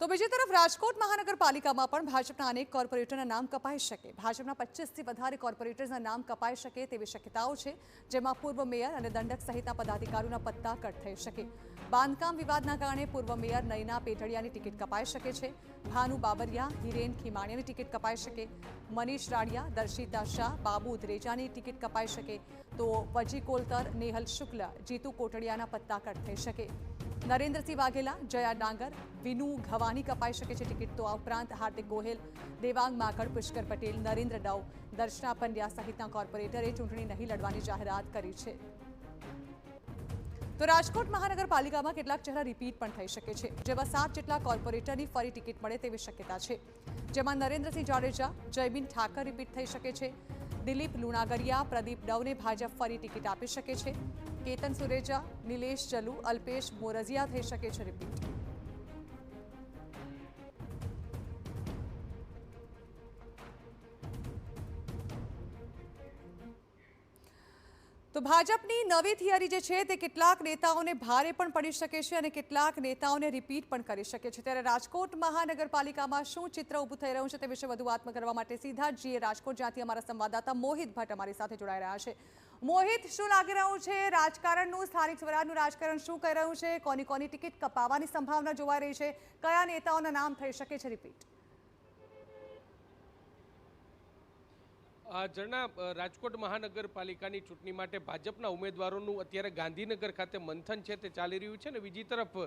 તો બીજી તરફ રાજકોટ મહાનગરપાલિકામાં પણ ભાજપના અનેક કોર્પોરેટરના નામ કપાઈ શકે. ભાજપના 25થી વધારે કોર્પોરેટર્સના નામ કપાઈ શકે તેવી શક્યતાઓ છે, જેમાં પૂર્વ મેયર અને દંડક સહિતના પદાધિકારીઓના પત્તા કટ થઈ શકે. બાંધકામ વિવાદના કારણે પૂર્વ મેયર નયના પેઢડિયાની ટિકિટ કપાઈ શકે છે. ભાનુ બાબરિયા, હિરેન ખીમાણીયાની ટિકિટ કપાઈ શકે. મનીષ રાડિયા, દર્શિતા શાહ, બાબુ ઉદરેજાની ટિકિટ કપાઈ શકે. તો વજી કોલતર, નેહલ શુક્લ, જીતુ કોટડિયાના પત્તા કટ થઈ શકે. નરેન્દ્રસિંહ વાઘેલા, જયા ડાંગર, વિનુ ઘવાની કપાઈ શકે છે ટિકિટ. તો આ ઉપરાંત હાર્દિક ગોહિલ, દેવાંગ માકડ, પુષ્કર પટેલ, નરેન્દ્ર ડવ, દર્શના પંડ્યા સહિતના કોર્પોરેટરે ચૂંટણી નહીં લડવાની જાહેરાત કરી છે. તો રાજકોટ મહાનગરપાલિકામાં કેટલાક ચહેરા રિપીટ પણ થઈ શકે છે, જેમાં 7 જેટલા કોર્પોરેટરની ફરી ટિકિટ મળે તેવી શક્યતા છે, જેમાં નરેન્દ્રસિંહ જાડેજા, જયબીન ઠાકર રિપીટ થઈ શકે છે. દિલીપ લુણાગરિયા, પ્રદીપ ડવને ભાજપ ફરી ટિકિટ આપી શકે છે. કેતન સુરેજા, નિલેશ ચલુ, અલ્પેશ મોરજિયા થઈ શકે છે રિપીટ. તો ભાજપની નવી થિયરી જે છે તે કેટલાક નેતાઓને ભારે પણ પડી શકે છે અને કેટલાક નેતાઓને રિપીટ પણ કરી શકે છે. ત્યારે રાજકોટ મહાનગરપાલિકામાં શું ચિત્ર ઊભું થઈ રહ્યું છે તે વિશે વધુ વાત કરવા માટે સીધા જ જઈએ રાજકોટ, જ્યાંથી અમારા સંવાદદાતા મોહિત ભટ્ટ અમારી સાથે જોડાઈ રહ્યા છે. મોહિત, શું લાગી રહ્યું છે? રાજકારણનું, સ્થાનિક સ્વરાજનું રાજકારણ શું કહી રહ્યું છે? કોની કોની ટિકિટ કપાવવાની સંભાવના જોવાઈ રહી છે? કયા નેતાઓના નામ થઈ શકે છે રિપીટ? ઝરણા, રાજકોટ મહાનગરપાલિકાની ચૂંટણી માટે ભાજપના ઉમેદવારોનું અત્યારે ગાંધીનગર ખાતે મંથન છે તે ચાલી રહ્યું છે, અને બીજી તરફ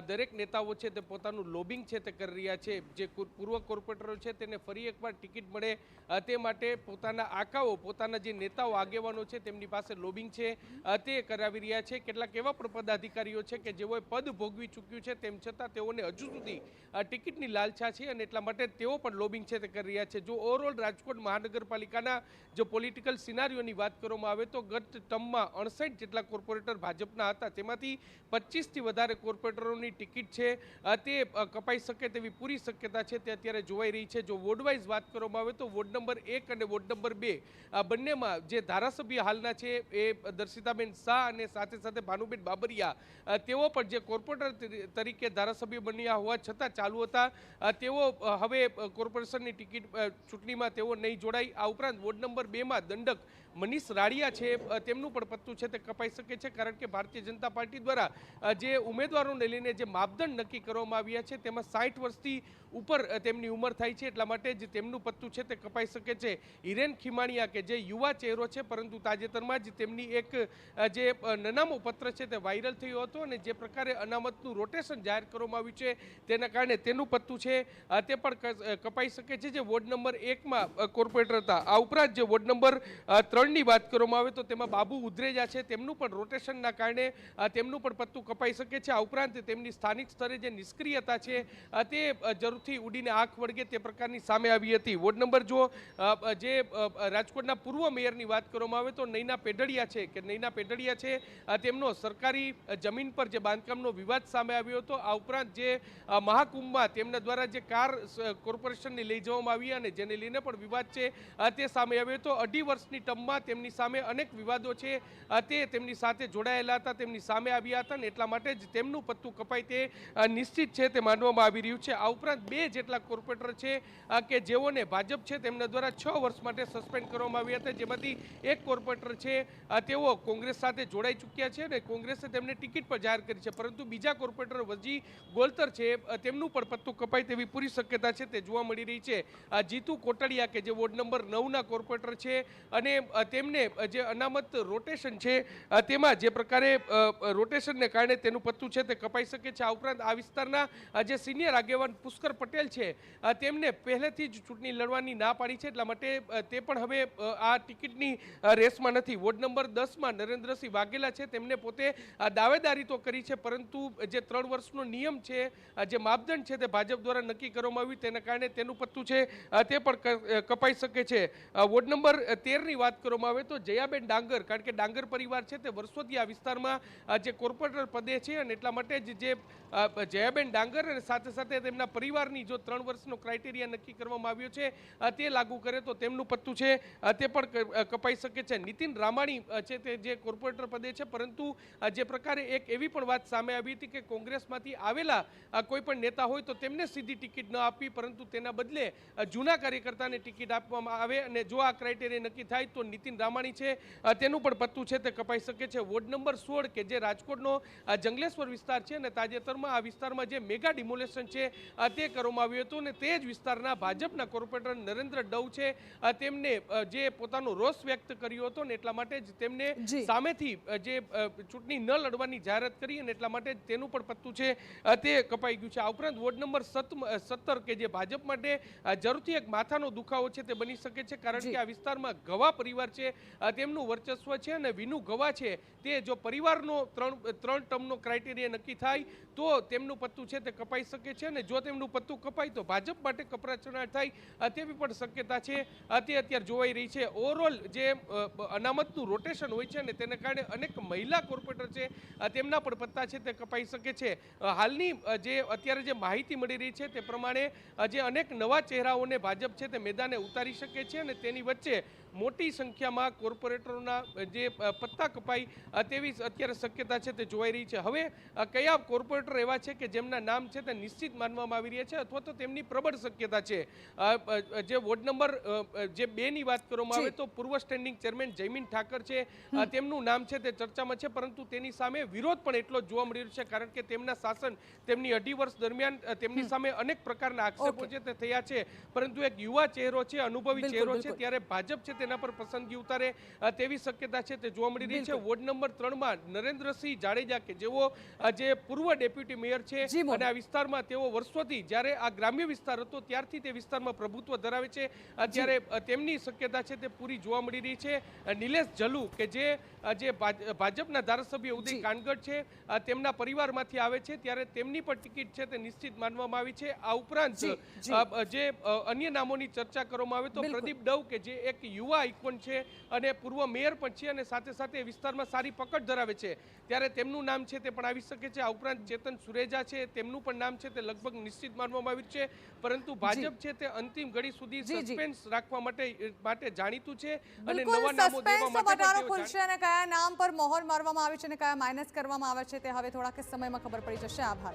દરેક નેતાઓ છે તે પોતાનું લોબિંગ છે તે કરી રહ્યા છે. જે પૂર્વ કોર્પોરેટરો છે તેને ફરી એકવાર ટિકિટ મળે તે માટે પોતાના આકાઓ, પોતાના જે નેતાઓ, આગેવાનો છે તેમની પાસે લોબિંગ છે તે કરાવી રહ્યા છે. કેટલાક એવા પણ પદાધિકારીઓ છે કે જેઓએ પદ ભોગવી ચૂક્યું છે, તેમ છતાં તેઓને હજુ સુધી ટિકિટની લાલચા છે, અને એટલા માટે તેઓ પણ લોબિંગ છે તે કરી રહ્યા છે. જો ઓવરઓલ રાજકોટ મહાનગરપાલિકાના જો પોલિટિકલ સિનારીઓની વાત કરવામાં આવે તો ગત ટર્મમાં 68 જેટલા કોર્પોરેટર ભાજપના હતા, તેમાંથી 25થી વધારે કોર્પોરેટરોની ટિકિટ છે તે કપાઈ શકે તેવી પૂરી શક્યતા છે તે અત્યારે જોવાઈ રહી છે. જો વોર્ડ વાઇઝ વાત કરવામાં આવે તો વોર્ડ નંબર 1 અને વોર્ડ નંબર 2 આ બંનેમાં જે ધારાસભ્ય હાલના છે એ દર્શિતાબેન શાહ અને સાથે સાથે ભાનુબેન બાબરિયા, તેઓ પણ જે કોર્પોરેટર તરીકે ધારાસભ્ય બન્યા હોવા છતાં ચાલુ હતા, તેઓ હવે કોર્પોરેશનની ટિકિટ ચૂંટણીમાં તેઓ નહીં જોડાય. આ ઉપરાંત વોર્ડ નંબર 2માં દંડક મનીષ રાડિયા છે તેમનું પણ પત્તું છે તે કપાઈ શકે છે, કારણ કે ભારતીય જનતા પાર્ટી દ્વારા જે ઉમેદવારોને લઈને જે માપદંડ નક્કી કરવામાં આવ્યા છે તેમાં 60 વર્ષથી ઉપર તેમની ઉંમર થાય છે, એટલા માટે જ તેમનું પત્તું છે તે કપાઈ શકે છે. હિરેન ખીમાણીયા કે જે યુવા ચહેરો છે, પરંતુ તાજેતરમાં જ તેમની એક જે નનામો પત્ર છે તે વાયરલ થયો હતો, અને જે પ્રકારે અનામતનું રોટેશન જાહેર કરવામાં આવ્યું છે તેના કારણે તેનું પત્તું છે તે પણ કપાઈ શકે છે, જે વોર્ડ નંબર 1માં કોર્પોરેટર હતા. આ ઉપરાંત જે વોર્ડ નંબર 3ની વાત કરવામાં આવે તો તેમાં બાબુ ઉદરેજા છે, તેમનું પણ રોટેશનના કારણે તેમનું પણ પત્તું કપાઈ શકે છે. આ ઉપરાંત તેમની સ્થાનિક સ્તરે જે નિષ્ક્રિયતા છે તે જરૂરથી ઉડીને આંખ વળગે તે પ્રકારની સામે આવી હતી. વોર્ડ નંબર જો જે રાજકોટના પૂર્વ મેયરની વાત કરવામાં આવે તો નયના પેઢડિયા છે કે નયના પેઢડિયા છે તેમનો સરકારી જમીન પર જે બાંધકામનો વિવાદ સામે આવ્યો હતો. આ ઉપરાંત જે મહાકુંભમાં તેમના દ્વારા જે કાર કોર્પોરેશનને લઈ જવામાં આવી અને જેને લઈને પણ વિવાદ છે તે સામે આવ્યો હતો. 2.5 વર્ષની ટર્મમાં તેમની સામે અનેક વિવાદો છે તે તેમની સાથે જોડાયેલા હતા, તેમની સામે આવ્યા હતા, અને એટલા માટે જ તેમનું પત્તું કપાય તે નિશ્ચિત છે તે માનવામાં આવી રહ્યું છે. આ ઉપરાંત 2 જેટલા કોર્પોરેટર છે કે જેઓને ભાજપ છે તેમના દ્વારા 6 વર્ષ માટે સસ્પેન્ડ કરવામાં આવ્યા હતા, જેમાંથી એક કોર્પોરેટર છે તેઓ કોંગ્રેસ સાથે જોડાઈ ચૂક્યા છે અને કોંગ્રેસે તેમને ટિકિટ પર જાહેર કરી છે, પરંતુ બીજા કોર્પોરેટર વજી ગોલતર છે તેમનું પણ પત્તું કપાય તેવી પૂરી શક્યતા છે તે જોવા મળી રહી છે. જીતુ કોટડિયા કે જે વોર્ડ નંબર 9ના કોર્પોરેટર છે અને તેમને જે અનામત રોટેશન છે તેમાં જે પ્રકારે રોટેશનને કારણે તેનું પત્તું છે તે કપાઈ શકે છે. આ ઉપરાંત આ વિસ્તારના જે સિનિયર આગેવાન પુષ્કર પટેલ છે તેમને પહેલેથી જ ચૂંટણી લડવાની ના પાડી છે, એટલા માટે તે પણ હવે આ ટિકિટની રેસમાં નથી. વોર્ડ નંબર 10માં નરેન્દ્રસિંહ વાઘેલા છે, તેમને પોતે દાવેદારી તો કરી છે, પરંતુ જે 3 વર્ષનો નિયમ છે, જે માપદંડ છે તે ભાજપ દ્વારા નક્કી કરવામાં આવ્યું તેના કારણે તેનું પત્તું છે તે પણ કપાઈ શકે છે. વોર્ડ નંબર 13ની વાત કરવામાં આવે તો જયાબેન ડાંગર, કારણ કે ડાંગર પરિવાર છે તે વર્ષોથી આ વિસ્તારમાં જે કોર્પોરેટર પદે છે અને એટલા માટે જ જે જયાબેન ડાંગર અને સાથે સાથે તેમના પરિવારની જો 3 વર્ષનો ક્રાઇટેરિયા નક્કી કરવામાં આવ્યો છે તે લાગુ કરે તો તેમનું પત્તું છે તે પણ કપાઈ શકે છે. નીતિન રામાણી છે તે જે કોર્પોરેટર પદે છે, પરંતુ જે પ્રકારે એક એવી પણ વાત સામે આવી હતી કે કોંગ્રેસમાંથી આવેલા કોઈ પણ નેતા હોય તો તેમને સીધી ટિકિટ ન આપવી, પરંતુ તેના બદલે જૂના કાર્યકર્તાને ટિકિટ આપવામાં આવે અને જો આ ક્રાઇટેરિયા નક્કી થાય તો નીતિન રામાણી છે તેનું પણ પત્તું છે તે કપાઈ શકે છે. વોર્ડ નંબર 16 કે જે રાજકોટનો જંગલેશ્વર વિસ્તાર છે અને તાજેતરમાં આ વિસ્તારમાં જે મેગા ડિમોલેશન છે તે કરવામાં આવ્યું હતું અને તે જ વિસ્તારના ભાજપના કોર્પોરેટર નરેન્દ્ર ડવ છે તેમને જે પોતાનો રોષ વ્યક્ત કર્યો હતો ને એટલા માટે જ તેમને સામેથી જે ચૂંટણી ન લડવાની જાહેરાત કરી અને એટલા માટે તેનું પણ પત્તું છે તે કપાઈ ગયું છે. આ ઉપરાંત વોર્ડ નંબર 17 કે જે ભાજપ માટે જરૂરથી એક માથાનો દુખાવો છે તે બની શકે છે, કારણ કે આ વિસ્તારમાં ગવા પરિવાર છે તેમનું વર્ચસ્વ છે અને વિનુ ગવા છે તે જો પરિવારનો 3 ટર્મનો ક્રાઇટેરિયા નક્કી થાય તો તેમનું પત્તું છે તે કપાઈ શકે છે અને જો તેમનું પત્તું કપાય તો ભાજપ માટે કપરાચણાટ થાય તેવી પણ શક્યતા છે તે અત્યારે જોવાઈ રહી છે. ઓવરઓલ જે અનામતનું રોટેશન હોય છે અને તેને કારણે અનેક મહિલા કોર્પોરેટર છે તેમના પણ પત્તા છે તે કપાઈ શકે છે. હાલની જે અત્યારે જે માહિતી મળી રહી છે તે પ્રમાણે જે અનેક નવા ચહેરાઓને ભાજપ છે તે મેદાને ઉતારી શકે છે અને તેની વચ્ચે મોટી સંખ્યામાં કોર્પોરેટરોના જે પત્તા કપાઈ તેવી અત્યારે શક્યતા છે તે જોવાઈ રહી છે. હવે કયા કોર્પોરેટર એવા છે કે જેમના નામ છે તે નિશ્ચિત માનવામાં આવી રહ્યા છે અથવા તો તેમની પ્રબળ શક્યતા છે? જે વોર્ડ નંબર જે 2 ની વાત કરવામાં આવે તો પૂર્વ સ્ટેન્ડિંગ ચેરમેન જયમીન ઠાકર છે તેમનું નામ છે તે ચર્ચામાં છે, પરંતુ તેની સામે વિરોધ પણ એટલો જ જોવા મળી રહ્યો છે, કારણ કે તેમના શાસન તેમની 2.5 વર્ષ દરમિયાન તેમની સામે અનેક પ્રકારના આક્ષેપો છે તે થયા છે, પરંતુ એક યુવા ચહેરો છે, અનુભવી ચહેરો છે, ત્યારે ભાજપ છે તેના પર પસંદગી ઉતારે તેવી શક્યતા છે તે જોવા મળી રહી છે. વોર્ડ નંબર 3માં નરેન્દ્રસિંહ જાડેજા કે જેઓ જે પૂર્વ ડેપ્યુટી મેયર છે અને આ વિસ્તારમાં તેઓ વર્ષોથી જ્યારે આ ગ્રામ્ય વિસ્તાર હતો ત્યારથી તે વિસ્તારમાં પ્રભુત્વ ધરાવે છે, ત્યારે તેમની શક્યતા છે તે પૂરી જોવા મળી રહી છે. નિલેશ જલુ કે જે ભાજપના ધારાસભ્ય ઉદય કાનગડ છે તેમના પરિવારમાંથી આવે છે, ત્યારે તેમની પણ ટિકિટ છે તે નિશ્ચિત માનવામાં આવી છે. આ ઉપરાંત જે અન્ય નામોની ચર્ચા કરવામાં આવે તો પ્રદીપ ડવ કે જે એક યુવા આઇકોન છે અને પૂર્વ મેયર પણ છે અને સાથે સાથે વિસ્તારમાં સારી પકડ ધરાવે છે, ત્યારે તેમનું નામ છે તે પણ આવી શકે છે. આ ઉપરાંત ચેતન સુરેજા છે તેમનું પણ નામ છે તે લગભગ નિશ્ચિત માનવામાં આવ્યું છે, પરંતુ ભાજપ છે તે અંતિમ ઘડી સુધી સસ્પેન્સ રાખવા માટે જાણીતું છે અને નવા નામો દેવા માટે ખુલશે અને કયા નામ પર મોહર મારવામાં આવે છે અને કયા માઇનસ કરવામાં આવે છે તે હવે થોડાક સમયમાં ખબર પડી જશે. આભાર.